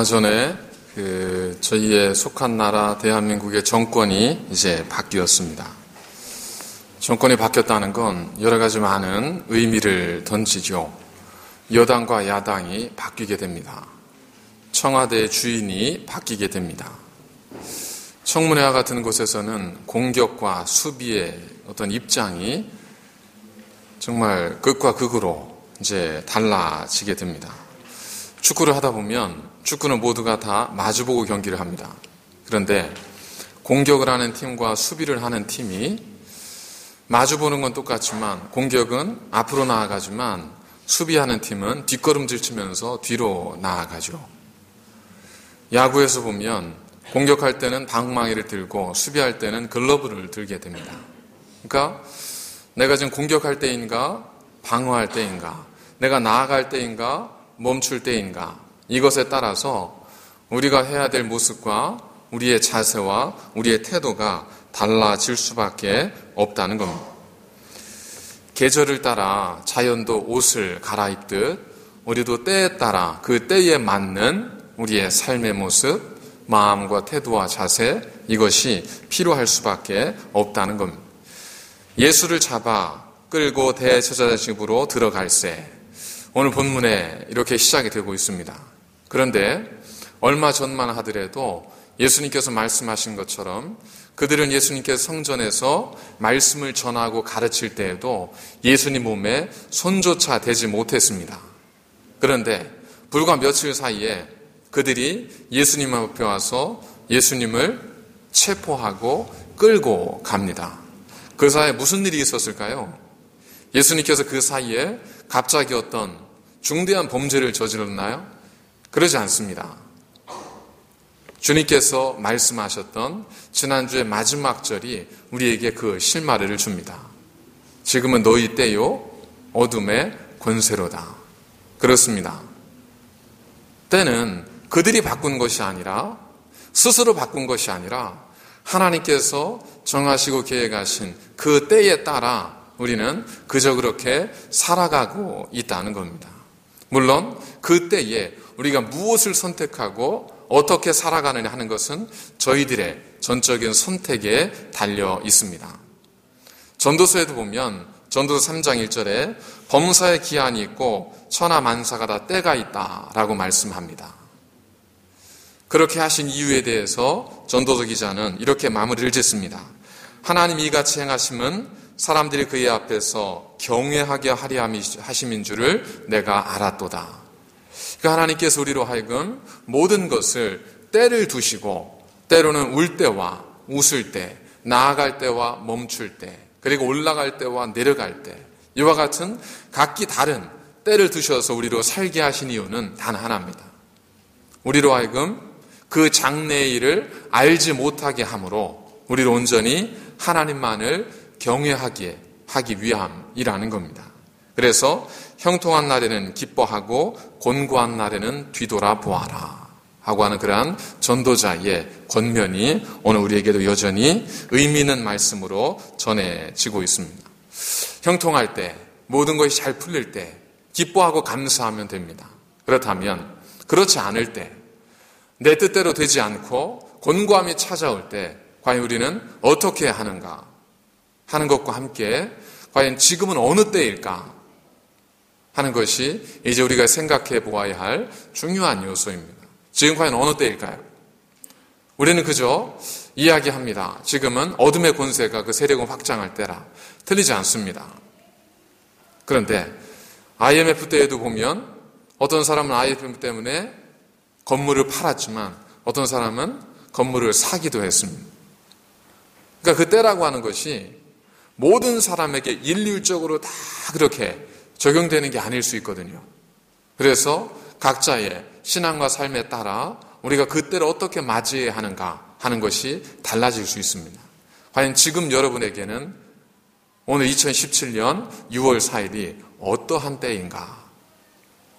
얼마 전에 저희의 속한 나라 대한민국의 정권이 이제 바뀌었습니다. 정권이 바뀌었다는 건 여러 가지 많은 의미를 던지죠. 여당과 야당이 바뀌게 됩니다. 청와대의 주인이 바뀌게 됩니다. 청문회와 같은 곳에서는 공격과 수비의 어떤 입장이 정말 극과 극으로 이제 달라지게 됩니다. 축구를 하다 보면 축구는 모두가 다 마주보고 경기를 합니다. 그런데 공격을 하는 팀과 수비를 하는 팀이 마주보는 건 똑같지만 공격은 앞으로 나아가지만 수비하는 팀은 뒷걸음질 치면서 뒤로 나아가죠. 야구에서 보면 공격할 때는 방망이를 들고 수비할 때는 글러브를 들게 됩니다. 그러니까 내가 지금 공격할 때인가 방어할 때인가 내가 나아갈 때인가 멈출 때인가 이것에 따라서 우리가 해야 될 모습과 우리의 자세와 우리의 태도가 달라질 수밖에 없다는 겁니다. 계절을 따라 자연도 옷을 갈아입듯 우리도 때에 따라 그 때에 맞는 우리의 삶의 모습, 마음과 태도와 자세 이것이 필요할 수밖에 없다는 겁니다. 예수를 잡아 끌고 대제사장집으로 들어갈새 오늘 본문에 이렇게 시작이 되고 있습니다. 그런데 얼마 전만 하더라도 예수님께서 말씀하신 것처럼 그들은 예수님께서 성전에서 말씀을 전하고 가르칠 때에도 예수님 몸에 손조차 대지 못했습니다. 그런데 불과 며칠 사이에 그들이 예수님 앞에 와서 예수님을 체포하고 끌고 갑니다. 그 사이에 무슨 일이 있었을까요? 예수님께서 그 사이에 갑자기 어떤 중대한 범죄를 저질렀나요? 그러지 않습니다. 주님께서 말씀하셨던 지난주의 마지막 절이 우리에게 그 실마리를 줍니다. 지금은 너희 때요 어둠의 권세로다. 그렇습니다. 때는 그들이 바꾼 것이 아니라 스스로 바꾼 것이 아니라 하나님께서 정하시고 계획하신 그 때에 따라 우리는 그저 그렇게 살아가고 있다는 겁니다. 물론 그 때에 우리가 무엇을 선택하고 어떻게 살아가느냐 하는 것은 저희들의 전적인 선택에 달려 있습니다. 전도서에도 보면 전도서 3장 1절에 범사의 기한이 있고 천하만사가 다 때가 있다라고 말씀합니다. 그렇게 하신 이유에 대해서 전도서 기자는 이렇게 마무리를 짓습니다. 하나님 이같이 행하심은 사람들이 그의 앞에서 경외하게 하려 하심인 줄을 내가 알았도다. 그러니까 하나님께서 우리로 하여금 모든 것을 때를 두시고 때로는 울 때와 웃을 때, 나아갈 때와 멈출 때, 그리고 올라갈 때와 내려갈 때 이와 같은 각기 다른 때를 두셔서 우리로 살게 하신 이유는 단 하나입니다. 우리로 하여금 그 장래의 일을 알지 못하게 함으로 우리를 온전히 하나님만을 경외하게 하기 위함이라는 겁니다. 그래서 형통한 날에는 기뻐하고 곤고한 날에는 뒤돌아보아라 하고 하는 그러한 전도자의 권면이 오늘 우리에게도 여전히 의미 있는 말씀으로 전해지고 있습니다. 형통할 때 모든 것이 잘 풀릴 때 기뻐하고 감사하면 됩니다. 그렇다면 그렇지 않을 때 내 뜻대로 되지 않고 곤고함이 찾아올 때 과연 우리는 어떻게 하는가 하는 것과 함께 과연 지금은 어느 때일까 하는 것이 이제 우리가 생각해 보아야 할 중요한 요소입니다. 지금 과연 어느 때일까요? 우리는 그저 이야기합니다. 지금은 어둠의 권세가 그 세력을 확장할 때라. 틀리지 않습니다. 그런데 IMF 때에도 보면 어떤 사람은 IMF 때문에 건물을 팔았지만 어떤 사람은 건물을 사기도 했습니다. 그러니까 그 때라고 하는 것이 모든 사람에게 일률적으로 다 그렇게 적용되는 게 아닐 수 있거든요. 그래서 각자의 신앙과 삶에 따라 우리가 그때를 어떻게 맞이해야 하는가 하는 것이 달라질 수 있습니다. 과연 지금 여러분에게는 오늘 2017년 6월 4일이 어떠한 때인가?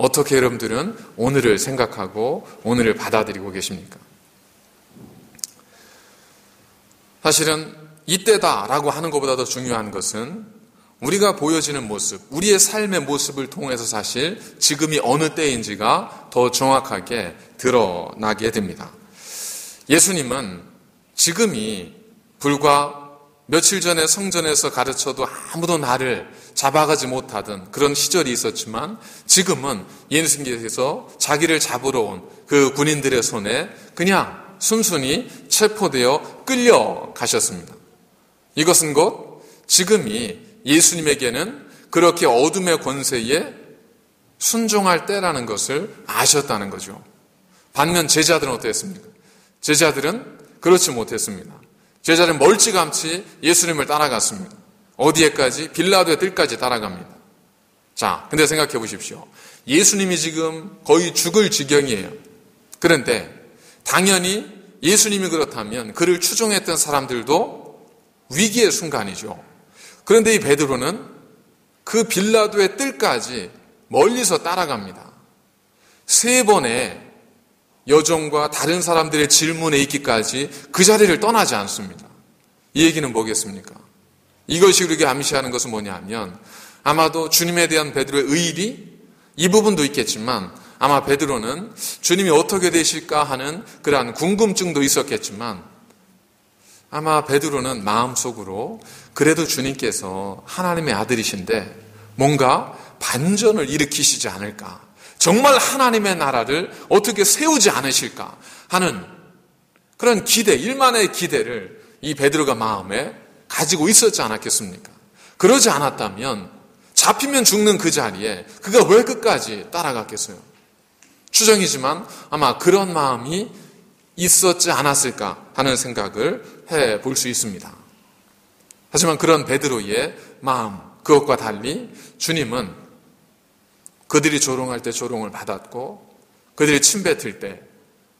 어떻게 여러분들은 오늘을 생각하고 오늘을 받아들이고 계십니까? 사실은 이때다라고 하는 것보다 더 중요한 것은 우리가 보여지는 모습, 우리의 삶의 모습을 통해서 사실 지금이 어느 때인지가 더 정확하게 드러나게 됩니다. 예수님은 지금이 불과 며칠 전에 성전에서 가르쳐도 아무도 나를 잡아가지 못하던 그런 시절이 있었지만 지금은 예수님께서 자기를 잡으러 온 그 군인들의 손에 그냥 순순히 체포되어 끌려가셨습니다. 이것은 곧 지금이 예수님에게는 그렇게 어둠의 권세에 순종할 때라는 것을 아셨다는 거죠. 반면 제자들은 어땠습니까? 제자들은 그렇지 못했습니다. 제자들은 멀찌감치 예수님을 따라갔습니다. 어디에까지? 빌라도의 뜰까지 따라갑니다. 자, 근데 생각해 보십시오. 예수님이 지금 거의 죽을 지경이에요. 그런데 당연히 예수님이 그렇다면 그를 추종했던 사람들도 위기의 순간이죠. 그런데 이 베드로는 그 빌라도의 뜰까지 멀리서 따라갑니다. 3번의 여종과 다른 사람들의 질문에 있기까지 그 자리를 떠나지 않습니다. 이 얘기는 뭐겠습니까? 이것이 우리에게 암시하는 것은 뭐냐면 아마도 주님에 대한 베드로의 의리 이 부분도 있겠지만 아마 베드로는 주님이 어떻게 되실까 하는 그러한 궁금증도 있었겠지만 아마 베드로는 마음속으로 그래도 주님께서 하나님의 아들이신데 뭔가 반전을 일으키시지 않을까, 정말 하나님의 나라를 어떻게 세우지 않으실까 하는 그런 기대, 일만의 기대를 이 베드로가 마음에 가지고 있었지 않았겠습니까? 그러지 않았다면 잡히면 죽는 그 자리에 그가 왜 끝까지 따라갔겠어요? 추정이지만 아마 그런 마음이 있었지 않았을까 하는 생각을 해볼 수 있습니다. 하지만 그런 베드로의 마음, 그것과 달리 주님은 그들이 조롱할 때 조롱을 받았고 그들이 침 뱉을 때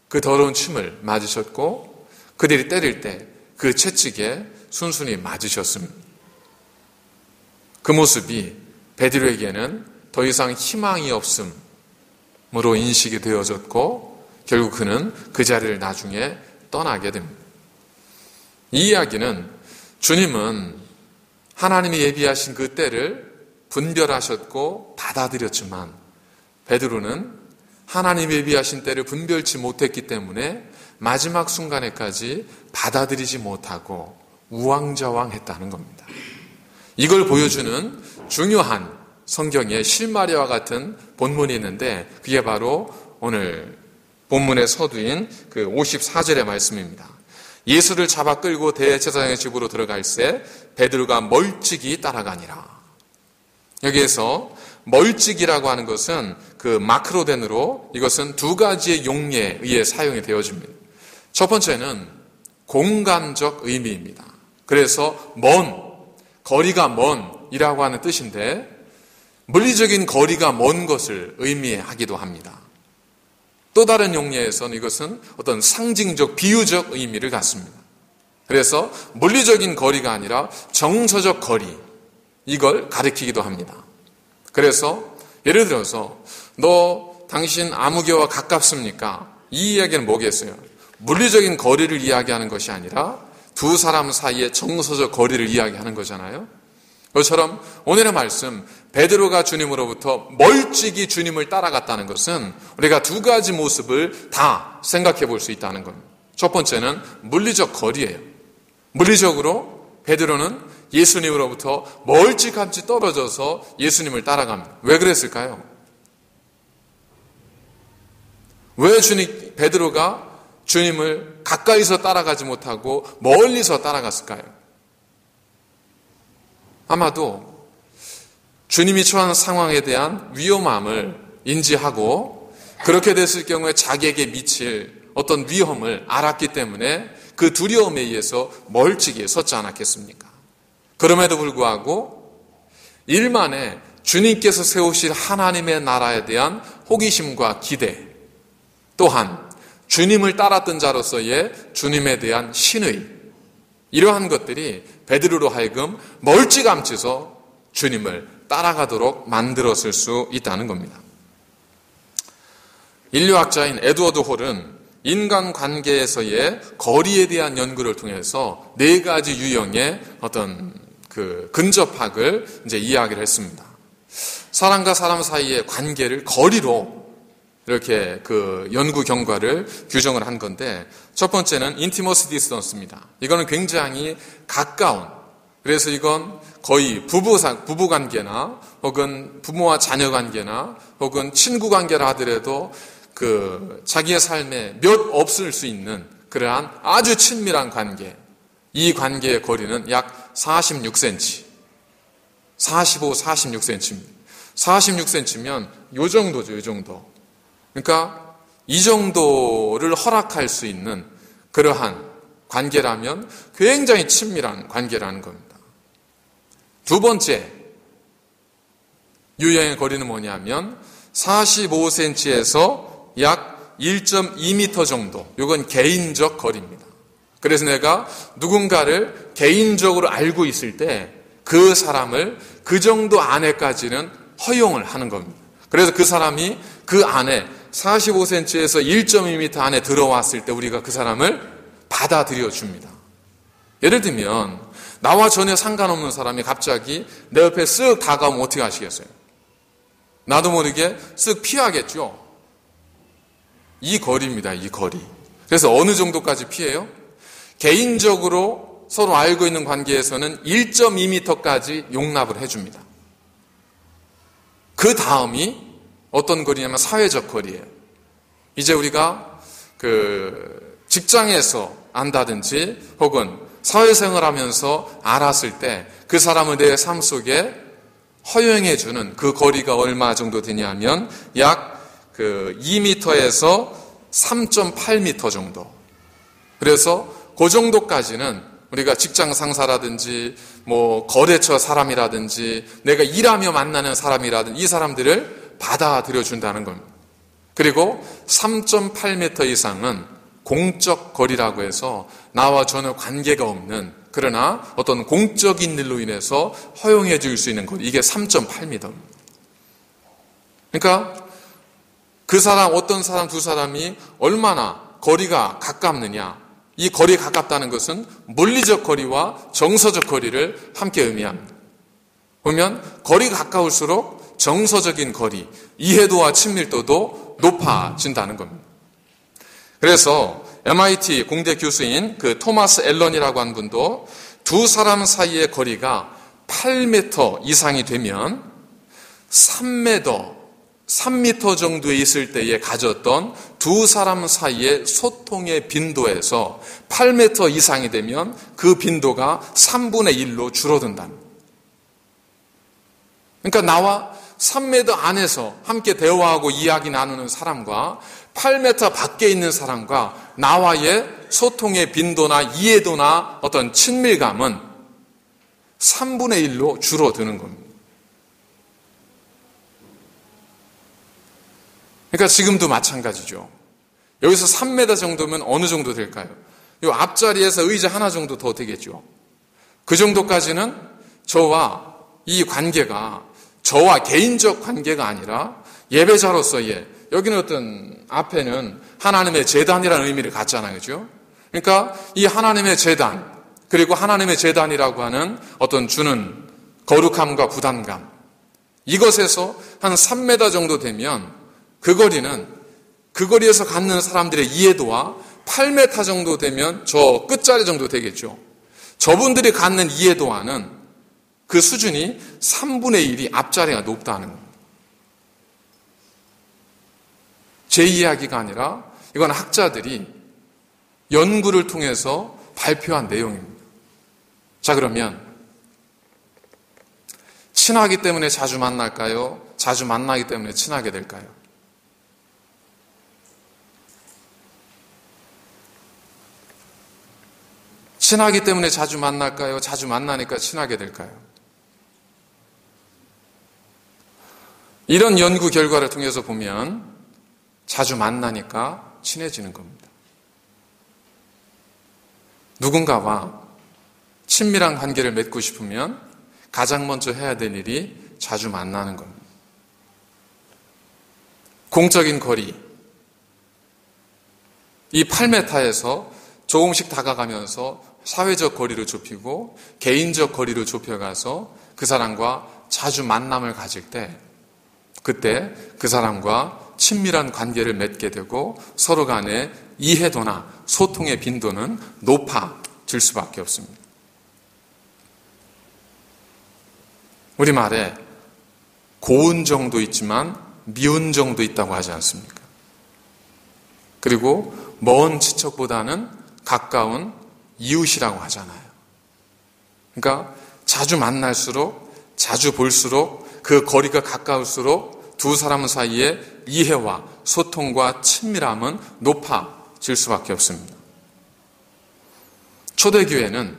그 더러운 침을 맞으셨고 그들이 때릴 때 그 채찍에 순순히 맞으셨습니다. 그 모습이 베드로에게는 더 이상 희망이 없음으로 인식이 되어졌고 결국 그는 그 자리를 나중에 떠나게 됩니다. 이 이야기는 주님은 하나님이 예비하신 그 때를 분별하셨고 받아들였지만 베드로는 하나님이 예비하신 때를 분별치 못했기 때문에 마지막 순간에까지 받아들이지 못하고 우왕좌왕했다는 겁니다. 이걸 보여주는 중요한 성경의 실마리와 같은 본문이 있는데 그게 바로 오늘 본문의 서두인 그 54절의 말씀입니다. 예수를 잡아 끌고 대제사장의 집으로 들어갈새 베드로가 멀찍이 따라가니라. 여기에서 멀찍이라고 하는 것은 그 마크로덴으로 이것은 2가지의 용례에 의해 사용이 되어집니다. 첫 번째는 공간적 의미입니다. 그래서 먼, 거리가 먼이라고 하는 뜻인데 물리적인 거리가 먼 것을 의미하기도 합니다. 또 다른 용례에서는 이것은 어떤 상징적, 비유적 의미를 갖습니다. 그래서 물리적인 거리가 아니라 정서적 거리, 이걸 가리키기도 합니다. 그래서 예를 들어서 당신 아무개와 가깝습니까? 이 이야기는 뭐겠어요? 물리적인 거리를 이야기하는 것이 아니라 두 사람 사이의 정서적 거리를 이야기하는 거잖아요. 그것처럼 오늘의 말씀 베드로가 주님으로부터 멀찍이 주님을 따라갔다는 것은 우리가 2가지 모습을 다 생각해 볼 수 있다는 겁니다. 첫 번째는 물리적 거리예요. 물리적으로 베드로는 예수님으로부터 멀찌감치 떨어져서 예수님을 따라갑니다. 왜 그랬을까요? 왜 베드로가 주님을 가까이서 따라가지 못하고 멀리서 따라갔을까요? 아마도 주님이 처한 상황에 대한 위험함을 인지하고 그렇게 됐을 경우에 자기에게 미칠 어떤 위험을 알았기 때문에 그 두려움에 의해서 멀찍이 섰지 않았겠습니까? 그럼에도 불구하고 일만에 주님께서 세우실 하나님의 나라에 대한 호기심과 기대, 또한 주님을 따랐던 자로서의 주님에 대한 신의, 이러한 것들이 베드로로 하여금 멀찌감치서 주님을 따라가도록 만들었을 수 있다는 겁니다. 인류학자인 에드워드 홀은 인간관계에서의 거리에 대한 연구를 통해서 4가지 유형의 어떤 그 근접학을 이제 이야기를 했습니다. 사람과 사람 사이의 관계를 거리로 이렇게 그 연구 결과를 규정을 한 건데, 첫 번째는 intimacy distance입니다. 이거는 굉장히 가까운, 그래서 이건 거의 부부 관계나 혹은 부모와 자녀 관계나 혹은 친구 관계라 하더라도 그 자기의 삶에 몇 없을 수 있는 그러한 아주 친밀한 관계, 이 관계의 거리는 약 46cm, 45, 46cm입니다. 46cm면 요 정도죠, 요 정도. 그러니까 이 정도를 허락할 수 있는 그러한 관계라면 굉장히 친밀한 관계라는 겁니다. 두 번째 유형의 거리는 뭐냐면 45cm에서 약 1.2m 정도. 이건 개인적 거리입니다. 그래서 내가 누군가를 개인적으로 알고 있을 때 그 사람을 그 정도 안에까지는 허용을 하는 겁니다. 그래서 그 사람이 그 안에 45cm에서 1.2m 안에 들어왔을 때 우리가 그 사람을 받아들여 줍니다. 예를 들면 나와 전혀 상관없는 사람이 갑자기 내 옆에 쓱 다가오면 어떻게 하시겠어요? 나도 모르게 쓱 피하겠죠. 이 거리입니다. 이 거리. 그래서 어느 정도까지 피해요? 개인적으로 서로 알고 있는 관계에서는 1.2m까지 용납을 해줍니다. 그 다음이 어떤 거리냐면 사회적 거리예요. 이제 우리가 그 직장에서 안다든지 혹은 사회생활 하면서 알았을 때 그 사람을 내 삶 속에 허용해주는 그 거리가 얼마 정도 되냐면 약 그 2m에서 3.8m 정도. 그래서 그 정도까지는 우리가 직장 상사라든지 뭐 거래처 사람이라든지 내가 일하며 만나는 사람이라든지 이 사람들을 받아들여 준다는 겁니다. 그리고 3.8m 이상은 공적 거리라고 해서 나와 전혀 관계가 없는, 그러나 어떤 공적인 일로 인해서 허용해 줄 수 있는 거리, 이게 3.8m입니다. 그러니까 그 사람, 어떤 사람, 두 사람이 얼마나 거리가 가깝느냐, 이 거리가 가깝다는 것은 물리적 거리와 정서적 거리를 함께 의미합니다. 보면 거리가 가까울수록 정서적인 거리, 이해도와 친밀도도 높아진다는 겁니다. 그래서 MIT 공대 교수인 그 토마스 앨런이라고 한 분도 두 사람 사이의 거리가 8m 이상이 되면 3m 정도에 있을 때에 가졌던 두 사람 사이의 소통의 빈도에서 8m 이상이 되면 그 빈도가 3분의 1로 줄어든답니다. 그러니까 나와 3m 안에서 함께 대화하고 이야기 나누는 사람과 8m 밖에 있는 사람과 나와의 소통의 빈도나 이해도나 어떤 친밀감은 3분의 1로 줄어드는 겁니다. 그러니까 지금도 마찬가지죠. 여기서 3m 정도면 어느 정도 될까요? 이 앞자리에서 의자 하나 정도 더 되겠죠. 그 정도까지는 저와 이 관계가 저와 개인적 관계가 아니라 예배자로서의, 여기는 어떤 앞에는 하나님의 제단이라는 의미를 갖잖아요. 그죠? 그러니까 이 하나님의 제단, 그리고 하나님의 제단이라고 하는 어떤 주는 거룩함과 부담감, 이것에서 한 3m 정도 되면 그 거리는 그 거리에서 갖는 사람들의 이해도와 8m 정도 되면 저 끝자리 정도 되겠죠. 저분들이 갖는 이해도와는 그 수준이 3분의 1이 앞자리가 높다는 겁니다. 제 이야기가 아니라 이건 학자들이 연구를 통해서 발표한 내용입니다. 자, 그러면 친하기 때문에 자주 만날까요? 자주 만나기 때문에 친하게 될까요? 친하기 때문에 자주 만날까요? 자주 만나니까 친하게 될까요? 이런 연구 결과를 통해서 보면 자주 만나니까 친해지는 겁니다. 누군가와 친밀한 관계를 맺고 싶으면 가장 먼저 해야 될 일이 자주 만나는 겁니다. 공적인 거리, 이 8m에서 조금씩 다가가면서 사회적 거리를 좁히고 개인적 거리를 좁혀가서 그 사람과 자주 만남을 가질 때, 그때 그 사람과 친밀한 관계를 맺게 되고 서로 간의 이해도나 소통의 빈도는 높아질 수밖에 없습니다. 우리말에 고운 정도 있지만 미운 정도 있다고 하지 않습니까? 그리고 먼 친척보다는 가까운 이웃이라고 하잖아요. 그러니까 자주 만날수록, 자주 볼수록, 그 거리가 가까울수록 두 사람 사이에 이해와 소통과 친밀함은 높아질 수밖에 없습니다. 초대교회는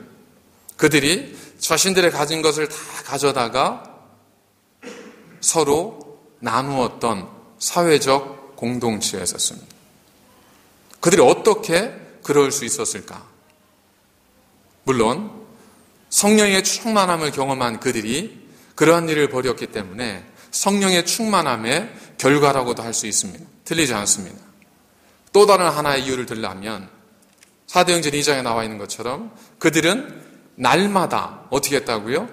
그들이 자신들의 가진 것을 다 가져다가 서로 나누었던 사회적 공동체였었습니다. 그들이 어떻게 그럴 수 있었을까? 물론 성령의 충만함을 경험한 그들이 그러한 일을 벌였기 때문에 성령의 충만함의 결과라고도 할 수 있습니다. 틀리지 않습니다. 또 다른 하나의 이유를 들라면 사도행전 2장에 나와 있는 것처럼 그들은 날마다 어떻게 했다고요?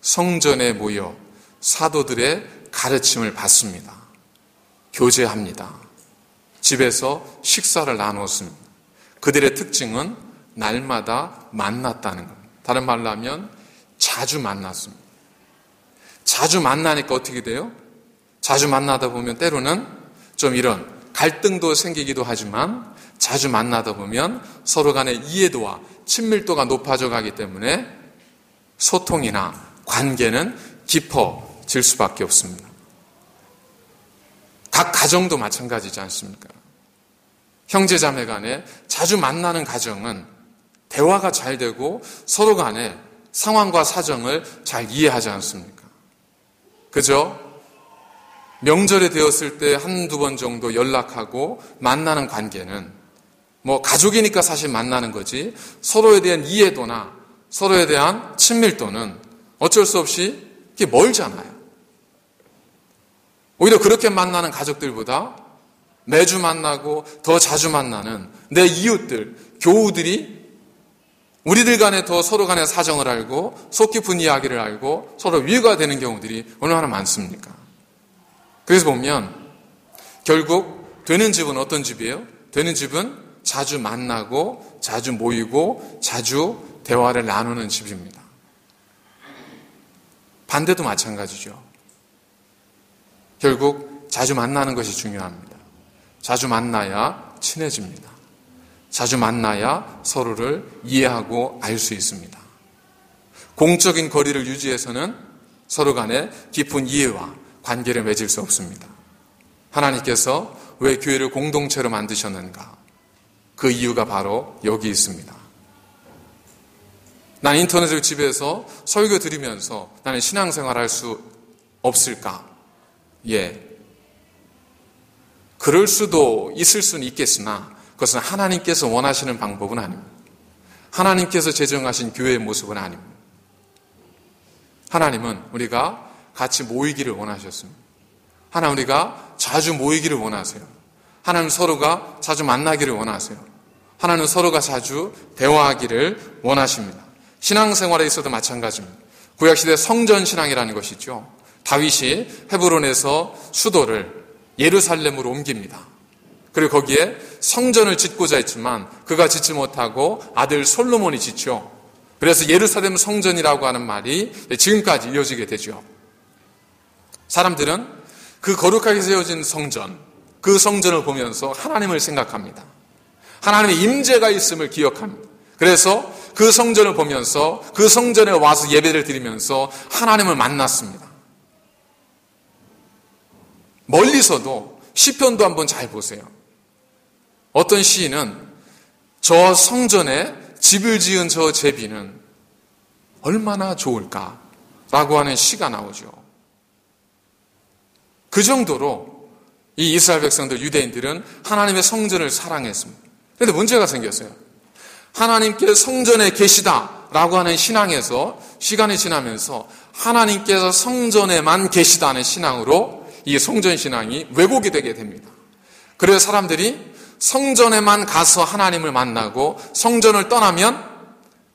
성전에 모여 사도들의 가르침을 받습니다. 교제합니다. 집에서 식사를 나누었습니다. 그들의 특징은 날마다 만났다는 겁니다. 다른 말로 하면 자주 만났습니다. 자주 만나니까 어떻게 돼요? 자주 만나다 보면 때로는 좀 이런 갈등도 생기기도 하지만 자주 만나다 보면 서로 간의 이해도와 친밀도가 높아져 가기 때문에 소통이나 관계는 깊어질 수밖에 없습니다. 각 가정도 마찬가지지 않습니까? 형제자매 간에 자주 만나는 가정은 대화가 잘 되고 서로 간에 상황과 사정을 잘 이해하지 않습니까? 그저 명절이 되었을 때 한두 번 정도 연락하고 만나는 관계는 가족이니까 사실 만나는 거지 서로에 대한 이해도나 서로에 대한 친밀도는 어쩔 수 없이 이게 멀잖아요. 오히려 그렇게 만나는 가족들보다 매주 만나고 더 자주 만나는 내 이웃들, 교우들이 우리들 간에 더 서로 간의 사정을 알고 속 깊은 이야기를 알고 서로 위로가 되는 경우들이 얼마나 많습니까? 그래서 보면 결국 되는 집은 어떤 집이에요? 되는 집은 자주 만나고 자주 모이고 자주 대화를 나누는 집입니다. 반대도 마찬가지죠. 결국 자주 만나는 것이 중요합니다. 자주 만나야 친해집니다. 자주 만나야 서로를 이해하고 알 수 있습니다. 공적인 거리를 유지해서는 서로 간에 깊은 이해와 관계를 맺을 수 없습니다. 하나님께서 왜 교회를 공동체로 만드셨는가? 그 이유가 바로 여기 있습니다. 난 인터넷을 집에서 설교 드리면서 나는 신앙생활할 수 없을까? 예. 그럴 수도 있을 수는 있겠으나 그것은 하나님께서 원하시는 방법은 아닙니다. 하나님께서 제정하신 교회의 모습은 아닙니다. 하나님은 우리가 같이 모이기를 원하셨습니다. 하나님 우리가 자주 모이기를 원하세요. 하나님 서로가 자주 만나기를 원하세요. 하나님 서로가 자주 대화하기를 원하십니다. 신앙생활에 있어도 마찬가지입니다. 구약시대 성전신앙이라는 것이 있죠. 다윗이 헤브론에서 수도를 예루살렘으로 옮깁니다. 그리고 거기에 성전을 짓고자 했지만 그가 짓지 못하고 아들 솔로몬이 짓죠. 그래서 예루살렘 성전이라고 하는 말이 지금까지 이어지게 되죠. 사람들은 그 거룩하게 세워진 성전, 그 성전을 보면서 하나님을 생각합니다. 하나님의 임재가 있음을 기억합니다. 그래서 그 성전을 보면서 그 성전에 와서 예배를 드리면서 하나님을 만났습니다. 멀리서도 시편도 한번 잘 보세요. 어떤 시인은 저 성전에 집을 지은 저 제비는 얼마나 좋을까라고 하는 시가 나오죠. 그 정도로 이 이스라엘 백성들, 유대인들은 하나님의 성전을 사랑했습니다. 그런데 문제가 생겼어요. 하나님께 성전에 계시다라고 하는 신앙에서 시간이 지나면서 하나님께서 성전에만 계시다는 신앙으로 이 성전 신앙이 왜곡이 되게 됩니다. 그래서 사람들이 성전에만 가서 하나님을 만나고 성전을 떠나면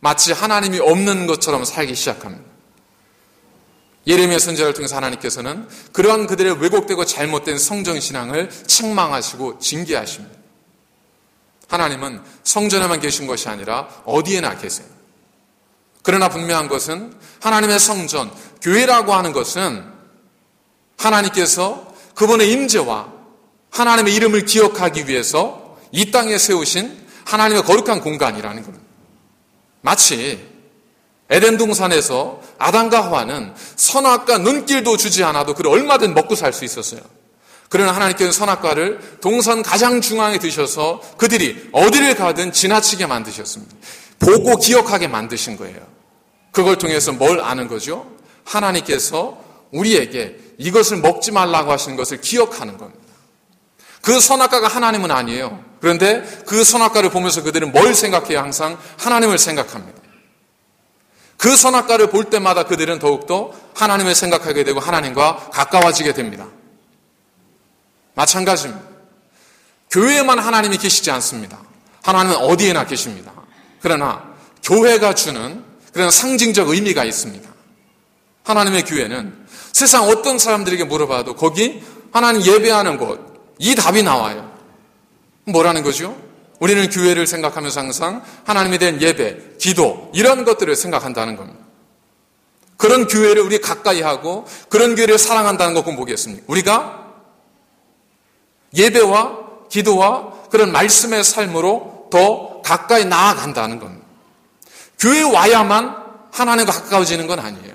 마치 하나님이 없는 것처럼 살기 시작합니다. 예레미야 선지자를 통해서 하나님께서는 그러한 그들의 왜곡되고 잘못된 성전신앙을 책망하시고 징계하십니다. 하나님은 성전에만 계신 것이 아니라 어디에나 계세요. 그러나 분명한 것은 하나님의 성전, 교회라고 하는 것은 하나님께서 그분의 임재와 하나님의 이름을 기억하기 위해서 이 땅에 세우신 하나님의 거룩한 공간이라는 겁니다. 마치 에덴 동산에서 아담과 하와는 선악과 눈길도 주지 않아도 그를 얼마든 먹고 살 수 있었어요. 그러나 하나님께서는 선악과를 동산 가장 중앙에 두셔서 그들이 어디를 가든 지나치게 만드셨습니다. 보고 기억하게 만드신 거예요. 그걸 통해서 뭘 아는 거죠? 하나님께서 우리에게 이것을 먹지 말라고 하시는 것을 기억하는 겁니다. 그 선악과가 하나님은 아니에요. 그런데 그 선악과를 보면서 그들은 뭘 생각해요? 항상 하나님을 생각합니다. 그 선악과를 볼 때마다 그들은 더욱더 하나님을 생각하게 되고 하나님과 가까워지게 됩니다. 마찬가지입니다. 교회에만 하나님이 계시지 않습니다. 하나님은 어디에나 계십니다. 그러나 교회가 주는 그런 상징적 의미가 있습니다. 하나님의 교회는 세상 어떤 사람들에게 물어봐도 거기 하나님 예배하는 곳, 이 답이 나와요. 뭐라는 거죠? 우리는 교회를 생각하면서 항상 하나님에 대한 예배, 기도 이런 것들을 생각한다는 겁니다. 그런 교회를 우리 가까이 하고 그런 교회를 사랑한다는 것은 뭐겠습니까? 우리가 예배와 기도와 그런 말씀의 삶으로 더 가까이 나아간다는 겁니다. 교회에 와야만 하나님과 가까워지는 건 아니에요.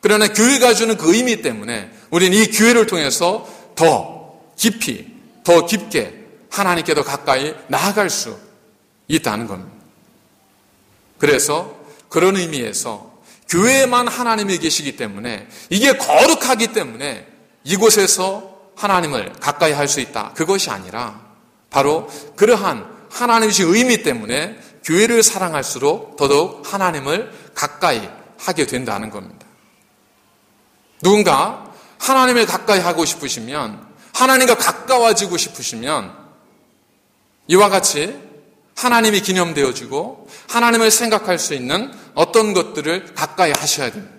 그러나 교회가 주는 그 의미 때문에 우리는 이 교회를 통해서 더 깊이, 더 깊게 하나님께 더 가까이 나아갈 수 있다는 겁니다. 그래서 그런 의미에서 교회에만 하나님이 계시기 때문에 이게 거룩하기 때문에 이곳에서 하나님을 가까이 할 수 있다. 그것이 아니라 바로 그러한 하나님의 의미 때문에 교회를 사랑할수록 더더욱 하나님을 가까이 하게 된다는 겁니다. 누군가 하나님을 가까이 하고 싶으시면, 하나님과 가까워지고 싶으시면 이와 같이 하나님이 기념되어지고 하나님을 생각할 수 있는 어떤 것들을 가까이 하셔야 됩니다.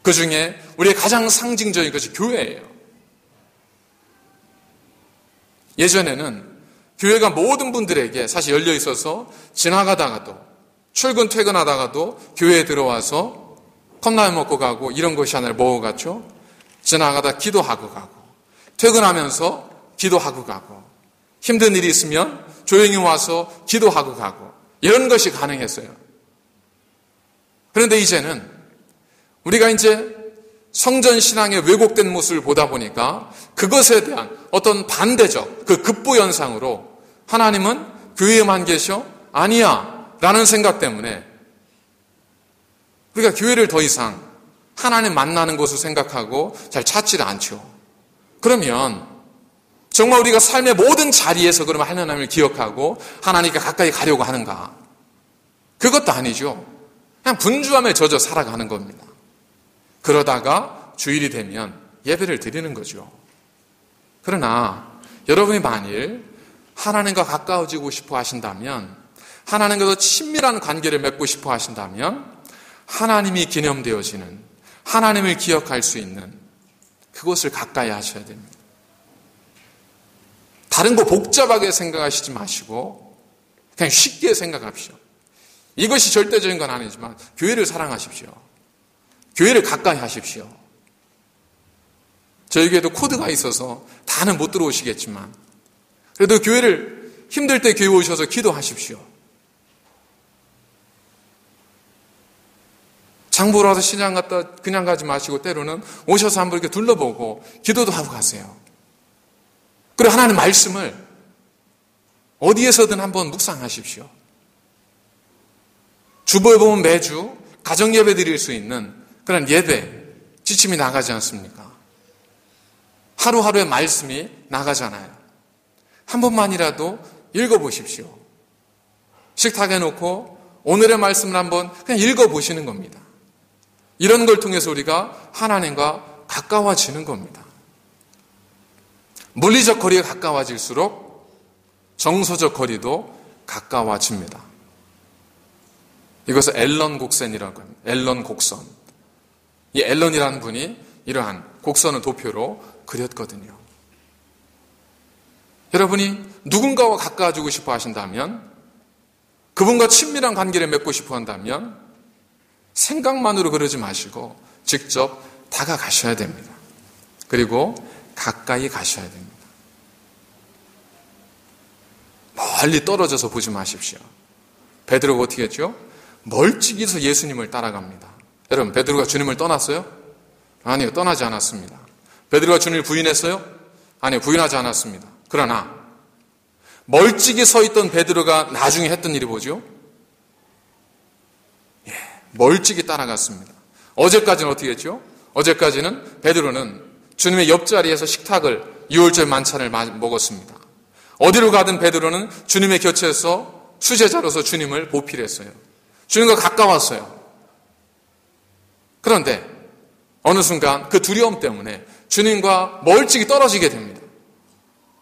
그 중에 우리의 가장 상징적인 것이 교회예요. 예전에는 교회가 모든 분들에게 사실 열려 있어서 지나가다가도 출근 퇴근하다가도 교회에 들어와서 컵라면 먹고 가고 이런 것이 아니라 뭐가 같죠? 지나가다 기도하고 가고 퇴근하면서 기도하고 가고 힘든 일이 있으면 조용히 와서 기도하고 가고 이런 것이 가능했어요. 그런데 이제는 우리가 이제 성전신앙의 왜곡된 모습을 보다 보니까 그것에 대한 어떤 반대적 그 급부 현상으로 하나님은 교회에만 계셔? 아니야 라는 생각 때문에 우리가 교회를 더 이상 하나님 만나는 곳을 생각하고 잘 찾지를 않죠. 그러면 정말 우리가 삶의 모든 자리에서 그러면 하나님을 기억하고 하나님께 가까이 가려고 하는가? 그것도 아니죠. 그냥 분주함에 젖어 살아가는 겁니다. 그러다가 주일이 되면 예배를 드리는 거죠. 그러나 여러분이 만일 하나님과 가까워지고 싶어 하신다면, 하나님과 더 친밀한 관계를 맺고 싶어 하신다면 하나님이 기념되어지는, 하나님을 기억할 수 있는 그것을 가까이 하셔야 됩니다. 다른 거 복잡하게 생각하시지 마시고 그냥 쉽게 생각합시오. 이것이 절대적인 건 아니지만 교회를 사랑하십시오. 교회를 가까이 하십시오. 저에게도 코드가 있어서 다는 못 들어오시겠지만 그래도 교회를 힘들 때 교회 오셔서 기도하십시오. 장 보러 와서 시장 갔다 그냥 가지 마시고 때로는 오셔서 한번 이렇게 둘러보고 기도도 하고 가세요. 그리고 하나님 말씀을 어디에서든 한번 묵상하십시오. 주보에 보면 매주 가정 예배 드릴 수 있는 그런 예배 지침이 나가지 않습니까? 하루하루의 말씀이 나가잖아요. 한 번만이라도 읽어보십시오. 식탁에 놓고 오늘의 말씀을 한번 그냥 읽어보시는 겁니다. 이런 걸 통해서 우리가 하나님과 가까워지는 겁니다. 물리적 거리가 가까워질수록 정서적 거리도 가까워집니다. 이것을 앨런 곡선이라고 합니다. 앨런 곡선. 이 앨런이라는 분이 이러한 곡선을 도표로 그렸거든요. 여러분이 누군가와 가까워지고 싶어 하신다면, 그분과 친밀한 관계를 맺고 싶어 한다면 생각만으로 그러지 마시고 직접 다가가셔야 됩니다. 그리고 가까이 가셔야 됩니다. 멀리 떨어져서 보지 마십시오. 베드로가 어떻게 했죠? 멀찍이서 예수님을 따라갑니다. 여러분, 베드로가 주님을 떠났어요? 아니요, 떠나지 않았습니다. 베드로가 주님을 부인했어요? 아니요, 부인하지 않았습니다. 그러나 멀찍이 서 있던 베드로가 나중에 했던 일이 뭐죠? 멀찍이 따라갔습니다. 어제까지는 어떻게 했죠? 어제까지는 베드로는 주님의 옆자리에서 식탁을, 유월절 만찬을 먹었습니다. 어디로 가든 베드로는 주님의 곁에서 수제자로서 주님을 보필했어요. 주님과 가까웠어요. 그런데 어느 순간 그 두려움 때문에 주님과 멀찍이 떨어지게 됩니다.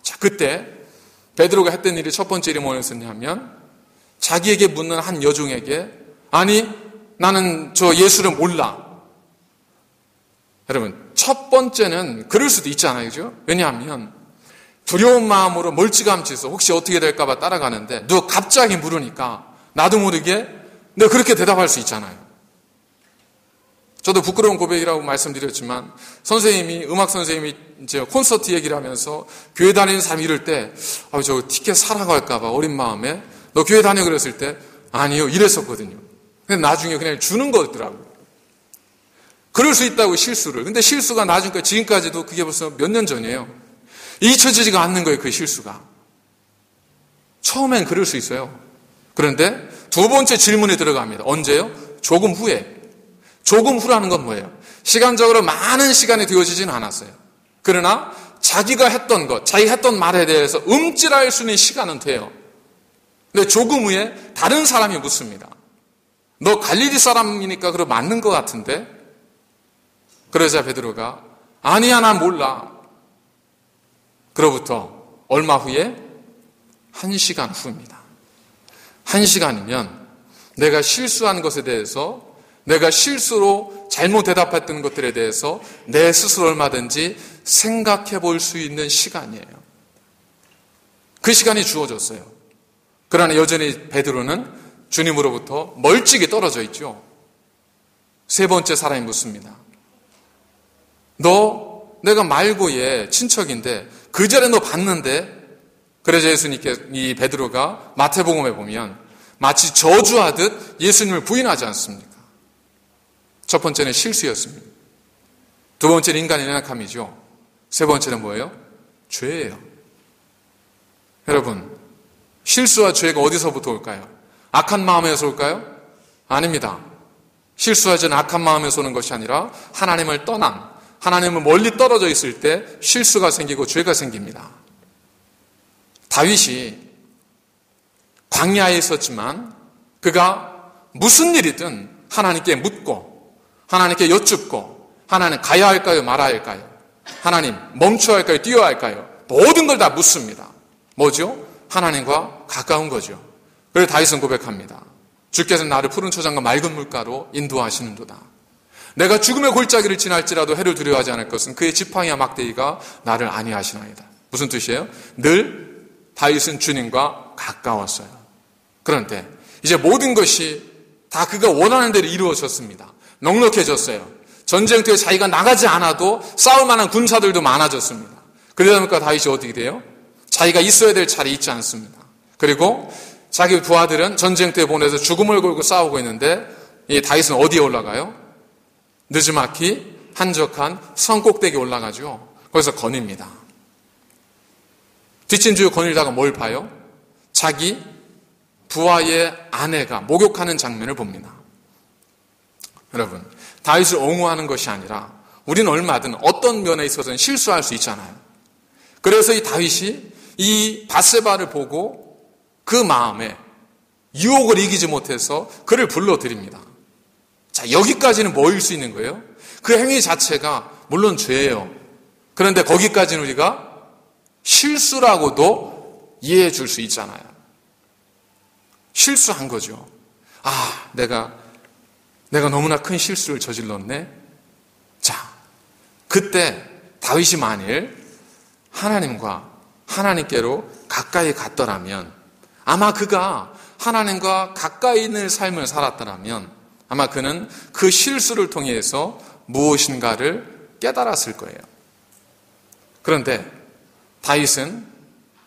자, 그때 베드로가 했던 일이 첫 번째 일이 뭐였었냐면, 자기에게 묻는 한 여종에게, 아니 나는 저 예수를 몰라. 여러분, 첫 번째는 그럴 수도 있잖아요, 그죠? 왜냐하면 두려운 마음으로 멀찌감치해서 혹시 어떻게 될까봐 따라가는데 누가 갑자기 물으니까 나도 모르게 내가 그렇게 대답할 수 있잖아요. 저도 부끄러운 고백이라고 말씀드렸지만, 선생님이, 음악 선생님이 이제 콘서트 얘기를 하면서 교회 다니는 사람 이럴 때, 저 티켓 사라고 할까봐 어린 마음에, 너 교회 다녀 그랬을 때, 아니요, 이랬었거든요. 근데 나중에 그냥 주는 거더라고요. 그럴 수 있다고, 실수를. 근데 실수가 나중에, 지금까지도 그게 벌써 몇 년 전이에요. 잊혀지지가 않는 거예요, 그 실수가. 처음엔 그럴 수 있어요. 그런데 두 번째 질문에 들어갑니다. 언제요? 조금 후에. 조금 후라는 건 뭐예요? 시간적으로 많은 시간이 되어지지는 않았어요. 그러나 자기가 했던 것, 자기가 했던 말에 대해서 움찔할 수 있는 시간은 돼요. 근데 조금 후에 다른 사람이 묻습니다. 너 갈릴리 사람이니까 그럼 맞는 것 같은데? 그러자 베드로가 아니야, 난 몰라. 그로부터 얼마 후에? 1시간 후입니다. 1시간이면 내가 실수한 것에 대해서, 내가 실수로 잘못 대답했던 것들에 대해서 내 스스로 얼마든지 생각해 볼 수 있는 시간이에요. 그 시간이 주어졌어요. 그러나 여전히 베드로는 주님으로부터 멀찍이 떨어져 있죠. 세 번째 사람이 묻습니다. 너 내가 말고의 친척인데 그 전에 너 봤는데? 그래서 예수님께, 이 베드로가 마태복음에 보면 마치 저주하듯 예수님을 부인하지 않습니까? 첫 번째는 실수였습니다. 두 번째는 인간의 연약함이죠. 세 번째는 뭐예요? 죄예요. 여러분, 실수와 죄가 어디서부터 올까요? 악한 마음에서 올까요? 아닙니다. 실수와 죄는 악한 마음에서 오는 것이 아니라 하나님을 떠난, 하나님은 멀리 떨어져 있을 때 실수가 생기고 죄가 생깁니다. 다윗이 광야에 있었지만 그가 무슨 일이든 하나님께 묻고 하나님께 여쭙고, 하나님 가야 할까요? 말아야 할까요? 하나님 멈춰야 할까요? 뛰어야 할까요? 모든 걸 다 묻습니다. 뭐죠? 하나님과 가까운 거죠. 그래서 다윗은 고백합니다. 주께서 나를 푸른 초장과 맑은 물가로 인도하시는도다. 내가 죽음의 골짜기를 지날지라도 해를 두려워하지 않을 것은 그의 지팡이와 막대기가 나를 안위하시나이다. 무슨 뜻이에요? 늘 다윗은 주님과 가까웠어요. 그런데 이제 모든 것이 다 그가 원하는 대로 이루어졌습니다. 넉넉해졌어요. 전쟁터에 자기가 나가지 않아도 싸울 만한 군사들도 많아졌습니다. 그러다 보니까 다윗이 어떻게 돼요? 자기가 있어야 될 자리에 있지 않습니다. 그리고 자기 부하들은 전쟁터에 보내서 죽음을 걸고 싸우고 있는데, 이 다윗은 어디에 올라가요? 느지막이 한적한 성 꼭대기에 올라가죠. 거기서 거닙니다. 뒷짐지고 거닐다가 뭘 봐요? 자기 부하의 아내가 목욕하는 장면을 봅니다. 여러분, 다윗을 옹호하는 것이 아니라 우리는 얼마든 어떤 면에 있어서는 실수할 수 있잖아요. 그래서 이 다윗이 이 밧세바를 보고 그 마음에 유혹을 이기지 못해서 그를 불러들입니다. 자, 여기까지는 뭐일 수 있는 거예요? 그 행위 자체가 물론 죄예요. 그런데 거기까지는 우리가 실수라고도 이해해 줄 수 있잖아요. 실수한 거죠. 내가 너무나 큰 실수를 저질렀네. 자, 그때 다윗이 만일 하나님께로 가까이 갔더라면, 아마 그가 하나님과 가까이 있는 삶을 살았더라면 아마 그는 그 실수를 통해서 무엇인가를 깨달았을 거예요. 그런데 다윗은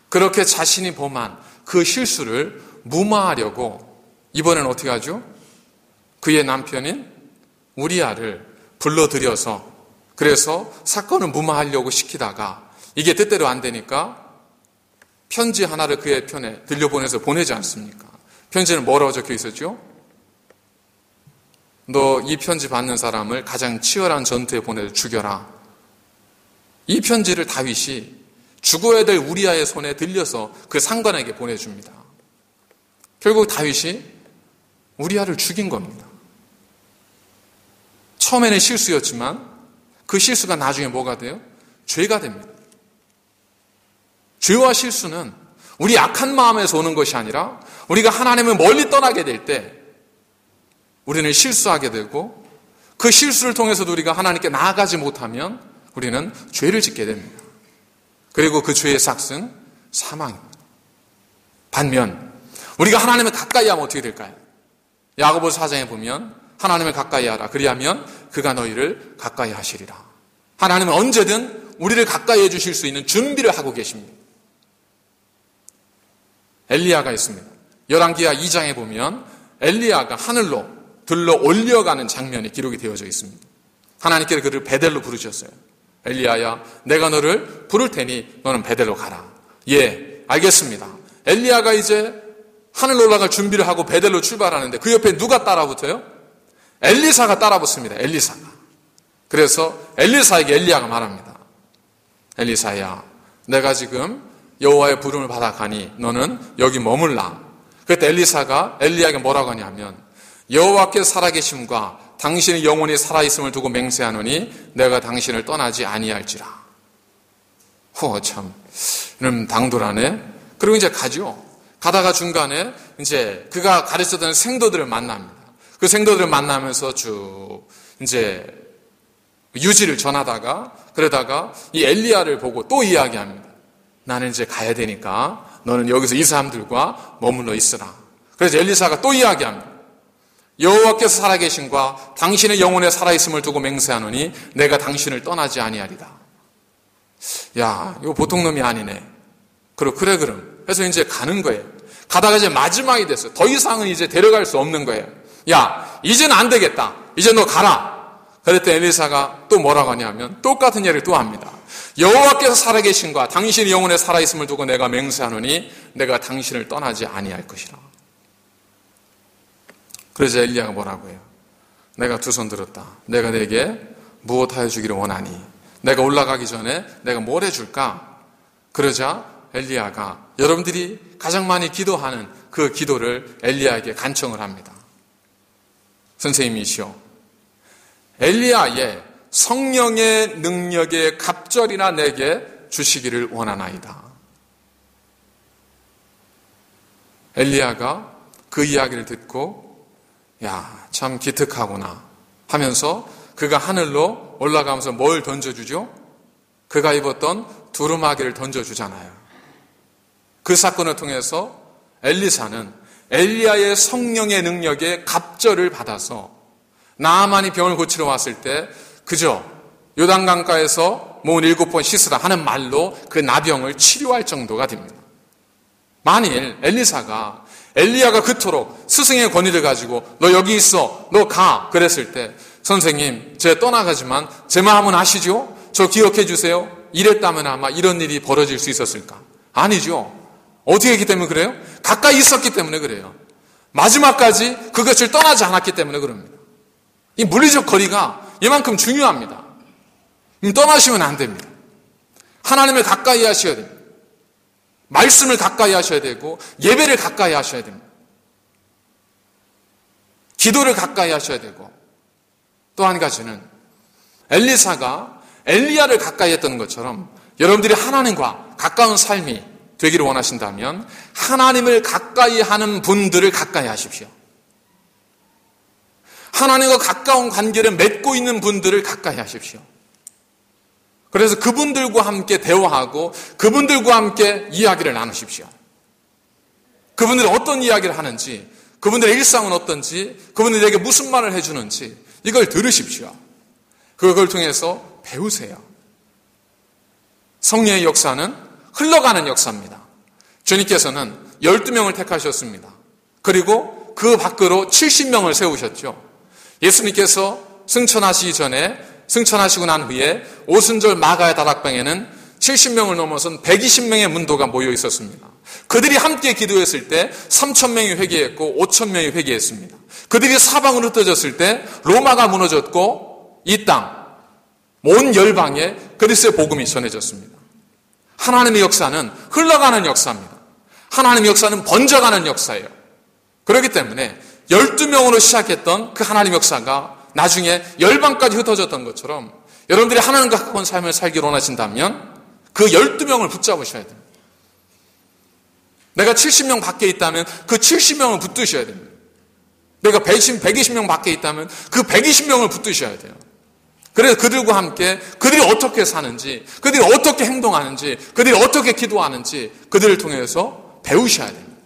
그렇게 자신이 범한 그 실수를 무마하려고 이번엔 어떻게 하죠? 그의 남편인 우리아를 불러들여서, 그래서 사건을 무마하려고 시키다가 이게 뜻대로 안 되니까 편지 하나를 그의 편에 들려보내서 보내지 않습니까? 편지는 뭐라고 적혀 있었죠? 너 이 편지 받는 사람을 가장 치열한 전투에 보내서 죽여라. 이 편지를 다윗이 죽어야 될 우리아의 손에 들려서 그 상관에게 보내줍니다. 결국 다윗이 우리아를 죽인 겁니다. 처음에는 실수였지만 그 실수가 나중에 뭐가 돼요? 죄가 됩니다. 죄와 실수는 우리 악한 마음에서 오는 것이 아니라 우리가 하나님을 멀리 떠나게 될 때 우리는 실수하게 되고, 그 실수를 통해서도 우리가 하나님께 나아가지 못하면 우리는 죄를 짓게 됩니다. 그리고 그 죄의 삭은 사망입니다. 반면 우리가 하나님을 가까이 하면 어떻게 될까요? 야고보서 4장에 보면 하나님을 가까이 하라. 그리하면 그가 너희를 가까이 하시리라. 하나님은 언제든 우리를 가까이 해주실 수 있는 준비를 하고 계십니다. 엘리야가 있습니다. 열왕기하 2장에 보면 엘리야가 하늘로 들러 올려가는 장면이 기록이 되어져 있습니다. 하나님께서 그를 베델로 부르셨어요. 엘리야야, 내가 너를 부를 테니 너는 베델로 가라. 예, 알겠습니다. 엘리야가 이제 하늘로 올라갈 준비를 하고 베델로 출발하는데 그 옆에 누가 따라붙어요? 엘리사가 따라붙습니다. 엘리사가. 그래서 엘리사에게 엘리야가 말합니다. 엘리사야, 내가 지금 여호와의 부름을 받아 가니 너는 여기 머물라. 그때 엘리사가 엘리야에게 뭐라고 하냐면, 여호와께서 살아계심과 당신의 영혼이 살아있음을 두고 맹세하노니 내가 당신을 떠나지 아니할지라. 참, 이런 당돌하네. 그리고 이제 가죠. 가다가 중간에 이제 그가 가르쳤던 생도들을 만납니다. 그 생도들을 만나면서 쭉 이제 유지를 전하다가, 그러다가 이 엘리야를 보고 또 이야기합니다. 나는 이제 가야 되니까 너는 여기서 이 사람들과 머물러 있으라. 그래서 엘리사가 또 이야기합니다. 여호와께서 살아계신과 당신의 영혼에 살아있음을 두고 맹세하노니 내가 당신을 떠나지 아니하리다. 야, 이거 보통 놈이 아니네. 그래 그럼. 그래서 이제 가는 거예요. 가다가 이제 마지막이 됐어요. 더 이상은 이제 데려갈 수 없는 거예요. 야, 이제는 안 되겠다. 이제 너 가라. 그랬더니 엘리사가 또 뭐라고 하냐면 똑같은 얘기를 또 합니다. 여호와께서 살아계신과 당신의 영혼에 살아있음을 두고 내가 맹세하노니 내가 당신을 떠나지 아니할 것이라. 그래서 엘리야가 뭐라고 해요? 내가 두 손 들었다. 내가 내게 무엇하여 주기를 원하니? 내가 올라가기 전에 내가 뭘 해줄까? 그러자 엘리야가 여러분들이 가장 많이 기도하는 그 기도를 엘리야에게 간청을 합니다. 선생님이시오, 엘리야의 성령의 능력의 갑절이나 내게 주시기를 원하나이다. 엘리야가 그 이야기를 듣고 야, 참 기특하구나 하면서 그가 하늘로 올라가면서 뭘 던져주죠? 그가 입었던 두루마기를 던져주잖아요. 그 사건을 통해서 엘리사는 엘리야의 성령의 능력의 갑절을 받아서 나아만이 병을 고치러 왔을 때 그저 요단강가에서 모은 7번 씻으라 하는 말로 그 나병을 치료할 정도가 됩니다. 만일 엘리사가 엘리야가 그토록 스승의 권위를 가지고 너 여기 있어, 너 가 그랬을 때 선생님 제가 떠나가지만 제 마음은 아시죠? 저 기억해 주세요. 이랬다면 아마 이런 일이 벌어질 수 있었을까? 아니죠. 어떻게 했기 때문에 그래요? 가까이 있었기 때문에 그래요. 마지막까지 그것을 떠나지 않았기 때문에 그럽니다. 이 물리적 거리가 이만큼 중요합니다. 떠나시면 안 됩니다. 하나님을 가까이 하셔야 됩니다. 말씀을 가까이 하셔야 되고 예배를 가까이 하셔야 됩니다. 기도를 가까이 하셔야 되고, 또 한 가지는 엘리사가 엘리야를 가까이 했던 것처럼 여러분들이 하나님과 가까운 삶이 되기를 원하신다면 하나님을 가까이 하는 분들을 가까이 하십시오. 하나님과 가까운 관계를 맺고 있는 분들을 가까이 하십시오. 그래서 그분들과 함께 대화하고 그분들과 함께 이야기를 나누십시오. 그분들이 어떤 이야기를 하는지, 그분들의 일상은 어떤지, 그분들에게 무슨 말을 해주는지 이걸 들으십시오. 그걸 통해서 배우세요. 성령의 역사는 흘러가는 역사입니다. 주님께서는 12명을 택하셨습니다. 그리고 그 밖으로 70명을 세우셨죠. 예수님께서 승천하시고 난 후에 오순절 마가의 다락방에는 70명을 넘어선 120명의 문도가 모여 있었습니다. 그들이 함께 기도했을 때 3,000명이 회개했고 5,000명이 회개했습니다. 그들이 사방으로 흩어졌을 때 로마가 무너졌고 이 땅, 온 열방에 그리스도의 복음이 전해졌습니다. 하나님의 역사는 흘러가는 역사입니다. 하나님의 역사는 번져가는 역사예요. 그렇기 때문에 12명으로 시작했던 그 하나님의 역사가 나중에 열방까지 흩어졌던 것처럼 여러분들이 하나님과 가까운 삶을 살기를 원하신다면 그 12명을 붙잡으셔야 됩니다. 내가 70명 밖에 있다면 그 70명을 붙드셔야 됩니다. 내가 120명 밖에 있다면 그 120명을 붙드셔야 돼요. 그래서 그들과 함께 그들이 어떻게 사는지, 그들이 어떻게 행동하는지, 그들이 어떻게 기도하는지 그들을 통해서 배우셔야 됩니다.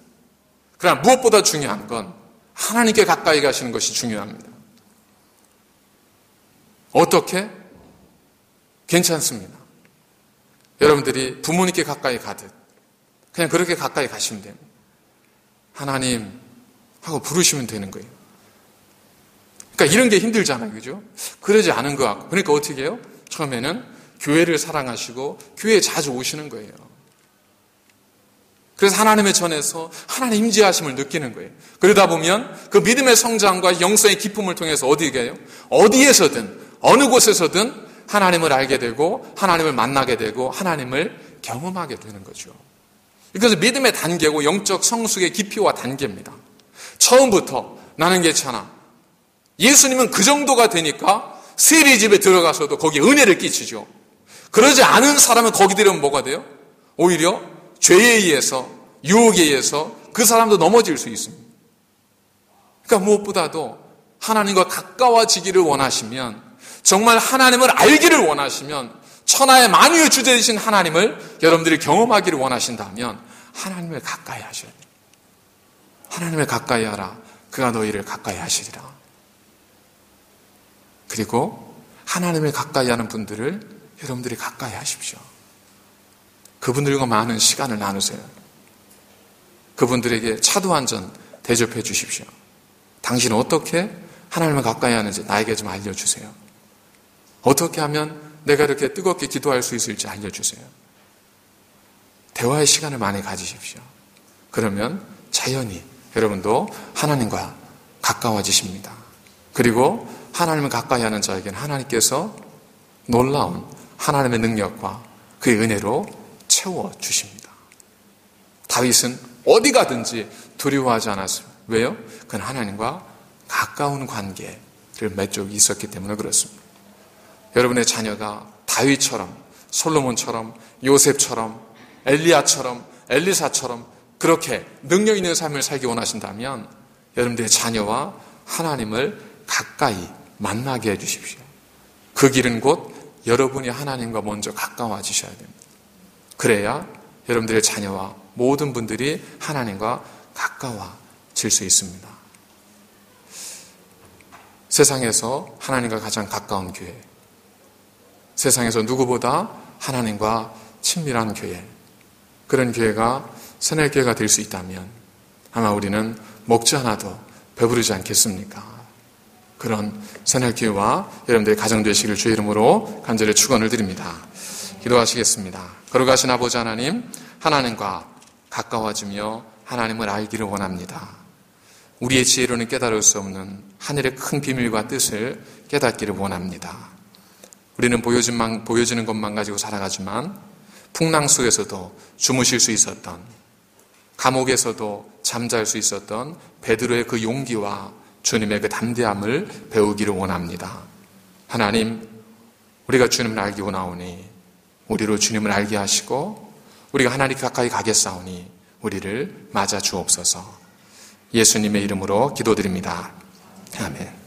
그러나 무엇보다 중요한 건 하나님께 가까이 가시는 것이 중요합니다. 어떻게? 괜찮습니다. 여러분들이 부모님께 가까이 가듯 그냥 그렇게 가까이 가시면 됩니다. 하나님 하고 부르시면 되는 거예요. 그러니까 이런 게 힘들잖아요. 그죠? 그러지 않은 것 같고. 그러니까 어떻게 해요? 처음에는 교회를 사랑하시고 교회에 자주 오시는 거예요. 그래서 하나님의 전에서 하나님의 임재하심을 느끼는 거예요. 그러다 보면 그 믿음의 성장과 영성의 기쁨을 통해서 어디에 가요? 어디에서든 어느 곳에서든 하나님을 알게 되고 하나님을 만나게 되고 하나님을 경험하게 되는 거죠. 그래서 믿음의 단계고 영적 성숙의 깊이와 단계입니다. 처음부터 나는 괜찮아. 예수님은 그 정도가 되니까 세리집에 들어가서도 거기에 은혜를 끼치죠. 그러지 않은 사람은 거기 들으면 뭐가 돼요? 오히려 죄에 의해서 유혹에 의해서 그 사람도 넘어질 수 있습니다. 그러니까 무엇보다도 하나님과 가까워지기를 원하시면, 정말 하나님을 알기를 원하시면, 천하의 만유의 주제 되신 하나님을 여러분들이 경험하기를 원하신다면 하나님을 가까이 하셔야 돼요. 하나님을 가까이 하라. 그가 너희를 가까이 하시리라. 그리고 하나님을 가까이 하는 분들을 여러분들이 가까이 하십시오. 그분들과 많은 시간을 나누세요. 그분들에게 차도 한 잔 대접해 주십시오. 당신은 어떻게 하나님을 가까이 하는지 나에게 좀 알려주세요. 어떻게 하면 내가 이렇게 뜨겁게 기도할 수 있을지 알려주세요. 대화의 시간을 많이 가지십시오. 그러면 자연히 여러분도 하나님과 가까워지십니다. 그리고 하나님을 가까이 하는 자에게는 하나님께서 놀라운 하나님의 능력과 그의 은혜로 채워주십니다. 다윗은 어디 가든지 두려워하지 않았습니다. 왜요? 그건 하나님과 가까운 관계를 맺고 있었기 때문에 그렇습니다. 여러분의 자녀가 다윗처럼, 솔로몬처럼, 요셉처럼, 엘리야처럼, 엘리사처럼 그렇게 능력 있는 삶을 살기 원하신다면 여러분들의 자녀와 하나님을 가까이 만나게 해주십시오. 그 길은 곧 여러분이 하나님과 먼저 가까워지셔야 됩니다. 그래야 여러분들의 자녀와 모든 분들이 하나님과 가까워질 수 있습니다. 세상에서 하나님과 가장 가까운 교회, 세상에서 누구보다 하나님과 친밀한 교회, 그런 교회가 새날교회가 될 수 있다면 아마 우리는 먹지 않아도 배부르지 않겠습니까? 그런 새날교회와 여러분들의 가정 되시기를 주의 이름으로 간절히 축원을 드립니다. 기도하시겠습니다. 거룩하신 아버지 하나님, 하나님과 가까워지며 하나님을 알기를 원합니다. 우리의 지혜로는 깨달을 수 없는 하늘의 큰 비밀과 뜻을 깨닫기를 원합니다. 우리는 보여지는 것만 가지고 살아가지만 풍랑 속에서도 주무실 수 있었던, 감옥에서도 잠잘 수 있었던 베드로의 그 용기와 주님의 그 담대함을 배우기를 원합니다. 하나님, 우리가 주님을 알기 원하오니 우리로 주님을 알게 하시고 우리가 하나님 가까이 가겠사오니 우리를 맞아 주옵소서. 예수님의 이름으로 기도드립니다. 아멘.